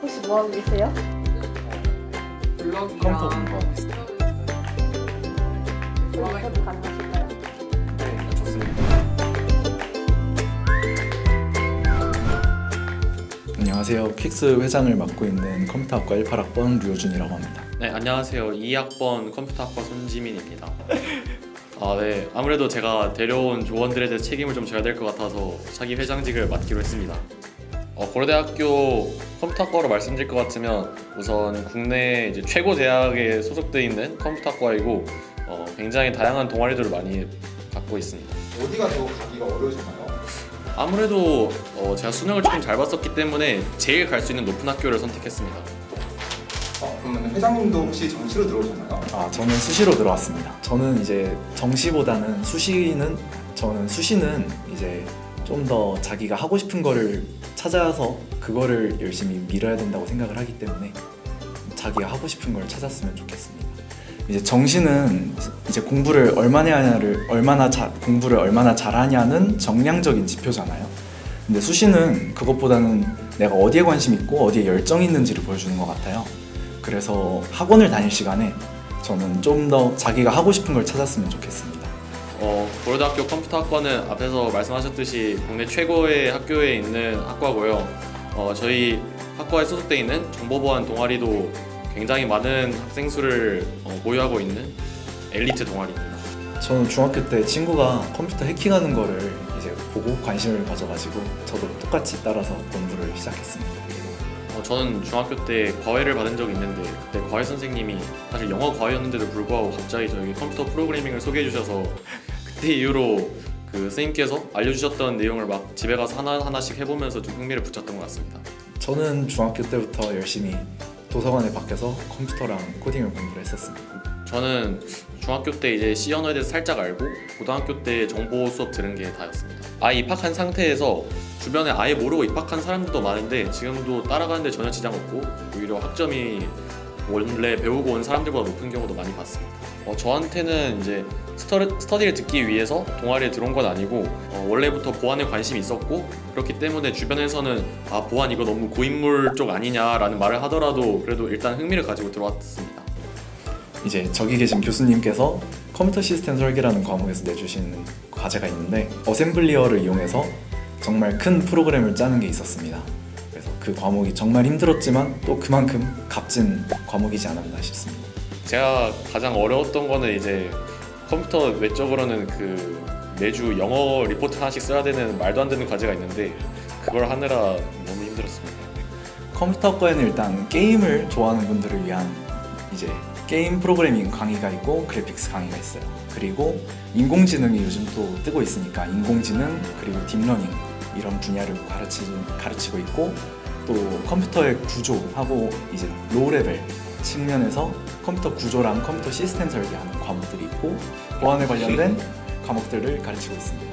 혹시 뭐 하고 계세요? 컴퓨터 공부하고 있어요. 인터뷰 가능하실까요? 네, 좋습니다. 안녕하세요. 퀵스 회장을 맡고 있는 컴퓨터학과 18학번 류호준이라고 합니다. 네, 안녕하세요. 2학번 컴퓨터학과 손지민입니다. 네. 아무래도 제가 데려온 조원들에 대해 책임을 좀 져야 될 것 같아서 차기 회장직을 맡기로 했습니다. 고려대학교 컴퓨터학과로 말씀드릴 것 같으면 우선 국내 이제 최고 대학에 소속돼 있는 컴퓨터학과이고 굉장히 다양한 동아리들을 많이 갖고 있습니다. 어디가 더 가기가 어려우셨나요? 아무래도 제가 수능을 조금 잘 봤었기 때문에 제일 갈 수 있는 높은 학교를 선택했습니다. 그러면 회장님도 혹시 정시로 들어오셨나요? 저는 수시로 들어왔습니다. 저는 이제 정시보다는 수시는 이제 좀 더 자기가 하고 싶은 거를 찾아서 그거를 열심히 밀어야 된다고 생각을 하기 때문에 자기가 하고 싶은 걸 찾았으면 좋겠습니다. 이제 정시는 이제 공부를 얼마나 잘하냐는 정량적인 지표잖아요. 근데 수시는 그것보다는 내가 어디에 관심 있고 어디에 열정이 있는지를 보여주는 것 같아요. 그래서 학원을 다닐 시간에 저는 좀 더 자기가 하고 싶은 걸 찾았으면 좋겠습니다. 고려대학교 컴퓨터학과는 앞에서 말씀하셨듯이 국내 최고의 학교에 있는 학과고요. 저희 학과에 소속돼 있는 정보보안 동아리도 굉장히 많은 학생 수를 보유하고 있는 엘리트 동아리입니다. 저는 중학교 때 친구가 컴퓨터 해킹하는 거를 이제 보고 관심을 가져가지고 저도 똑같이 따라서 공부를 시작했습니다. 저는 중학교 때 과외를 받은 적이 있는데 그때 과외 선생님이 사실 영어 과외였는데도 불구하고 갑자기 저희 컴퓨터 프로그래밍을 소개해 주셔서 그때 이후로 그 선생님께서 알려주셨던 내용을 막 집에 가서 하나하나씩 해보면서 좀 흥미를 붙였던 것 같습니다. 저는 중학교 때부터 열심히 도서관에 밖에서 컴퓨터랑 코딩을 공부를 했었습니다. 저는 중학교 때 이제 C 언어에 대해서 살짝 알고 고등학교 때 정보 수업 들은 게 다였습니다. 아예 입학한 상태에서 주변에 아예 모르고 입학한 사람들도 많은데 지금도 따라가는데 전혀 지장 없고 오히려 학점이 원래 배우고 온 사람들보다 높은 경우도 많이 봤습니다. 저한테는 이제 스터디를 듣기 위해서 동아리에 들어온 건 아니고 원래부터 보안에 관심이 있었고 그렇기 때문에 주변에서는 보안 이거 너무 고인물 쪽 아니냐라는 말을 하더라도 그래도 일단 흥미를 가지고 들어왔습니다. 이제 저기 계신 교수님께서 컴퓨터 시스템 설계라는 과목에서 내주시는 과제가 있는데 어셈블리어를 이용해서 정말 큰 프로그램을 짜는 게 있었습니다. 그래서 그 과목이 정말 힘들었지만 또 그만큼 값진 과목이지 않았나 싶습니다. 제가 가장 어려웠던 거는 이제 컴퓨터 외적으로는 그 매주 영어 리포트 하나씩 써야 되는 말도 안 되는 과제가 있는데 그걸 하느라 너무 힘들었습니다. 컴퓨터학과에는 일단 게임을 좋아하는 분들을 위한 이제 게임 프로그래밍 강의가 있고 그래픽스 강의가 있어요. 그리고 인공지능이 요즘 또 뜨고 있으니까 인공지능 그리고 딥러닝 이런 분야를 가르치고 있고 또 컴퓨터의 구조하고 이제 로우 레벨 측면에서 컴퓨터 구조랑 컴퓨터 시스템 설계하는 과목들이 있고 보안에 관련된 과목들을 가르치고 있습니다.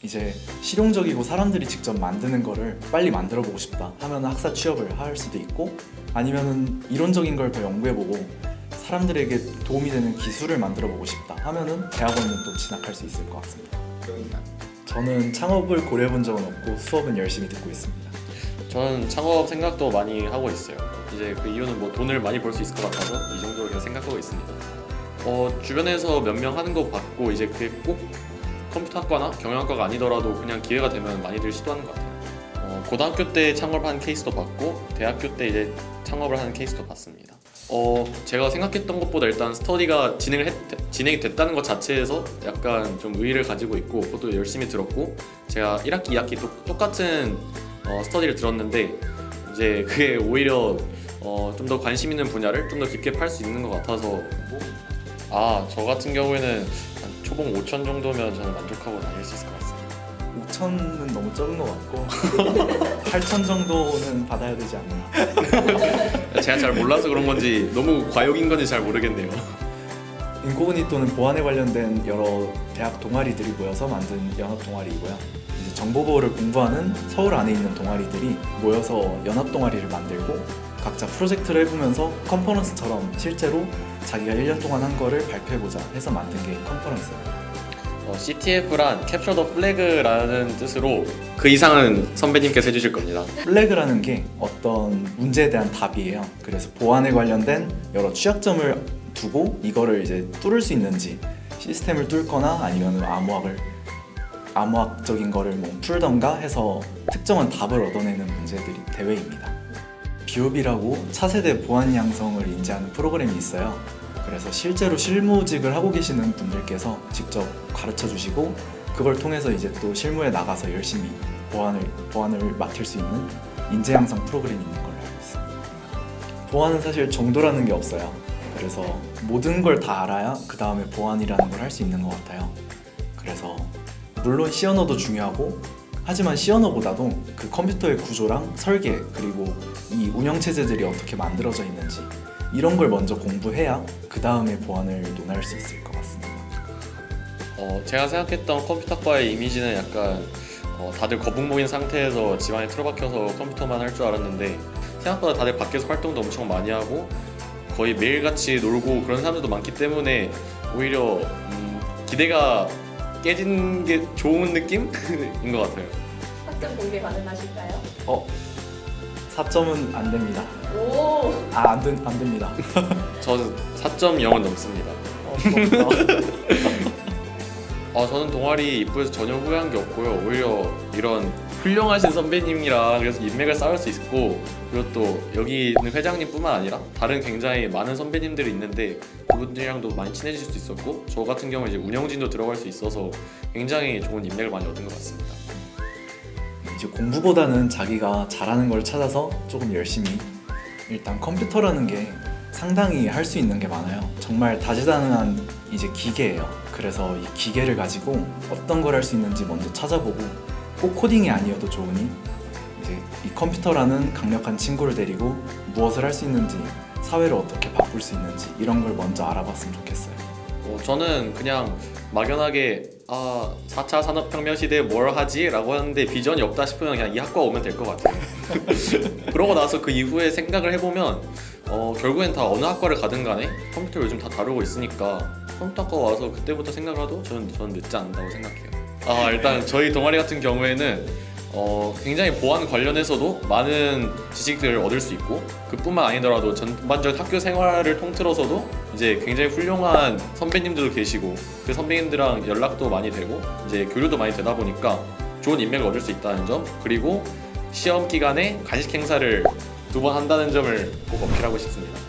이제 실용적이고 사람들이 직접 만드는 거를 빨리 만들어 보고 싶다 하면 학사 취업을 할 수도 있고 아니면은 이론적인 걸 더 연구해보고 사람들에게 도움이 되는 기술을 만들어 보고 싶다 하면은 대학원은 또 진학할 수 있을 것 같습니다. 저는 창업을 고려해 본 적은 없고 수업은 열심히 듣고 있습니다. 저는 창업 생각도 많이 하고 있어요. 이제 그 이유는 뭐 돈을 많이 벌 수 있을 것 같아서 이 정도로 그냥 생각하고 있습니다. 주변에서 몇 명 하는 거 봤고 이제 그게 꼭 컴퓨터학과나 경영학과가 아니더라도 그냥 기회가 되면 많이들 시도하는 것 같아요. 고등학교 때 창업을 한 케이스도 봤고 대학교 때 이제 창업을 하는 케이스도 봤습니다. 제가 생각했던 것보다 일단 스터디가 진행이 됐다는 것 자체에서 약간 좀 의의를 가지고 있고 그것도 열심히 들었고 제가 1학기, 2학기 똑같은 스터디를 들었는데 이제 그게 오히려 좀 더 관심 있는 분야를 좀 더 깊게 팔 수 있는 것 같아서 저 같은 경우에는 한 초봉 5천 정도면 저는 만족하고 다닐 수 있을 것 같습니다. 5천은 너무 적은 것 같고 8천 정도는 받아야 되지 않나. 제가 잘 몰라서 그런 건지 너무 과욕인 건지 잘 모르겠네요. 인코그니토는 보안에 관련된 여러 대학 동아리들이 모여서 만든 연합 동아리이고요. 이제 정보보호를 공부하는 서울 안에 있는 동아리들이 모여서 연합 동아리를 만들고 각자 프로젝트를 해보면서 컨퍼런스처럼 실제로 자기가 1년 동안 한 거를 발표해보자 해서 만든 게 컨퍼런스예요. CTF란 Capture the Flag라는 뜻으로 그 이상은 선배님께서 해주실 겁니다. 플래그라는 게 어떤 문제에 대한 답이에요. 그래서 보안에 관련된 여러 취약점을 두고 이거를 이제 뚫을 수 있는지 시스템을 뚫거나 아니면 암호학적인 거를 뭐 풀던가 해서 특정한 답을 얻어내는 문제들이 대회입니다. 비옵이라고 차세대 보안 양성을 인지하는 프로그램이 있어요. 그래서 실제로 실무직을 하고 계시는 분들께서 직접 가르쳐 주시고 그걸 통해서 이제 또 실무에 나가서 열심히 보안을 맡을 수 있는 인재 양성 프로그램이 있는 걸로 알고 있어요. 보안은 사실 정도라는 게 없어요. 그래서 모든 걸 다 알아야 그 다음에 보안이라는 걸 할 수 있는 것 같아요. 그래서 물론 C 언어도 중요하고 하지만 C 언어보다도 그 컴퓨터의 구조랑 설계 그리고 이 운영체제들이 어떻게 만들어져 있는지 이런 걸 먼저 공부해야 그 다음에 보안을 논할 수 있을 것 같습니다. 제가 생각했던 컴퓨터과의 이미지는 약간 다들 거북목인 상태에서 집안에 틀어박혀서 컴퓨터만 할 줄 알았는데 생각보다 다들 밖에서 활동도 엄청 많이 하고 거의 매일같이 놀고 그런 사람들도 많기 때문에 오히려 기대가 깨진 게 좋은 느낌인 것 같아요. 학점 공개 가능하실까요? 4점은 안 됩니다. 오! 안 됩니다. 저는 4.0은 넘습니다. 저는 동아리 입부에서 전혀 후회한 게 없고요. 오히려 이런 훌륭하신 선배님이랑 그래서 인맥을 쌓을 수 있고 그리고 또 여기 있는 회장님뿐만 아니라 다른 굉장히 많은 선배님들이 있는데 그분들이랑도 많이 친해질 수 있었고 저 같은 경우는 이제 운영진도 들어갈 수 있어서 굉장히 좋은 인맥을 많이 얻은 것 같습니다. 이제 공부보다는 자기가 잘하는 걸 찾아서 조금 열심히 일단 컴퓨터라는 게 상당히 할 수 있는 게 많아요. 정말 다재다능한 이제 기계예요. 그래서 이 기계를 가지고 어떤 걸 할 수 있는지 먼저 찾아보고 꼭 코딩이 아니어도 좋으니 이제 이 컴퓨터라는 강력한 친구를 데리고 무엇을 할 수 있는지 사회를 어떻게 바꿀 수 있는지 이런 걸 먼저 알아봤으면 좋겠어요. 저는 그냥 막연하게 4차 산업혁명 시대에 뭘 하지? 라고 하는데 비전이 없다 싶으면 그냥 이 학과 오면 될 것 같아요. 그러고 나서 그 이후에 생각을 해보면 결국엔 다 어느 학과를 가든 간에 컴퓨터 요즘 다 다루고 있으니까 컴퓨터학과 와서 그때부터 생각을 하도 저는 늦지 않는다고 생각해요. 일단 저희 동아리 같은 경우에는 굉장히 보안 관련해서도 많은 지식들을 얻을 수 있고 그뿐만 아니더라도 전반적인 학교 생활을 통틀어서도 이제 굉장히 훌륭한 선배님들도 계시고 그 선배님들랑 연락도 많이 되고 이제 교류도 많이 되다 보니까 좋은 인맥을 얻을 수 있다는 점 그리고 시험 기간에 간식 행사를 2번 한다는 점을 꼭 어필하고 싶습니다.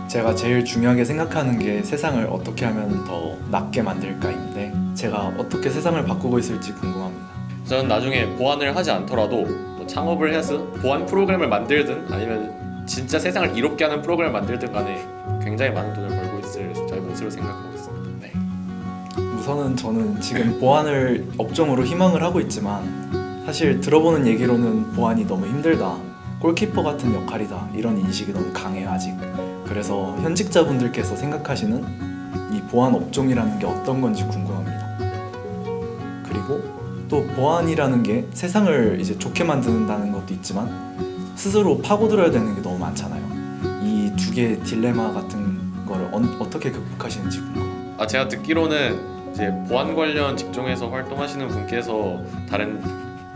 제가 제일 중요하게 생각하는 게 세상을 어떻게 하면 더 낫게 만들까인데 제가 어떻게 세상을 바꾸고 있을지 궁금합니다. 저는 나중에 보안을 하지 않더라도 뭐 창업을 해서 보안 프로그램을 만들든 아니면 진짜 세상을 이롭게 하는 프로그램을 만들든 간에 굉장히 많은 돈을 벌고 있을 저의 모습을 생각하고 있습니다. 네. 우선은 저는 지금 보안을 업종으로 희망을 하고 있지만 사실 들어보는 얘기로는 보안이 너무 힘들다, 골키퍼 같은 역할이다 이런 인식이 너무 강해요 아직. 그래서 현직자분들께서 생각하시는 이 보안 업종이라는 게 어떤 건지 궁금합니다. 그리고 또 보안이라는 게 세상을 이제 좋게 만든다는 것도 있지만 스스로 파고들어야 되는 게 너무 많잖아요. 이 두 개의 딜레마 같은 거를 어떻게 극복하시는지 궁금해요. 제가 듣기로는 이제 보안 관련 직종에서 활동하시는 분께서 다른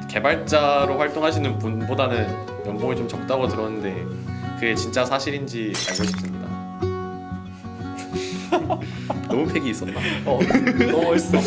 개발자로 활동하시는 분보다는 연봉이 좀 적다고 들었는데 그게 진짜 사실인지 알고 싶습니다. 너무 팩이 있었나? 너무 멋있어.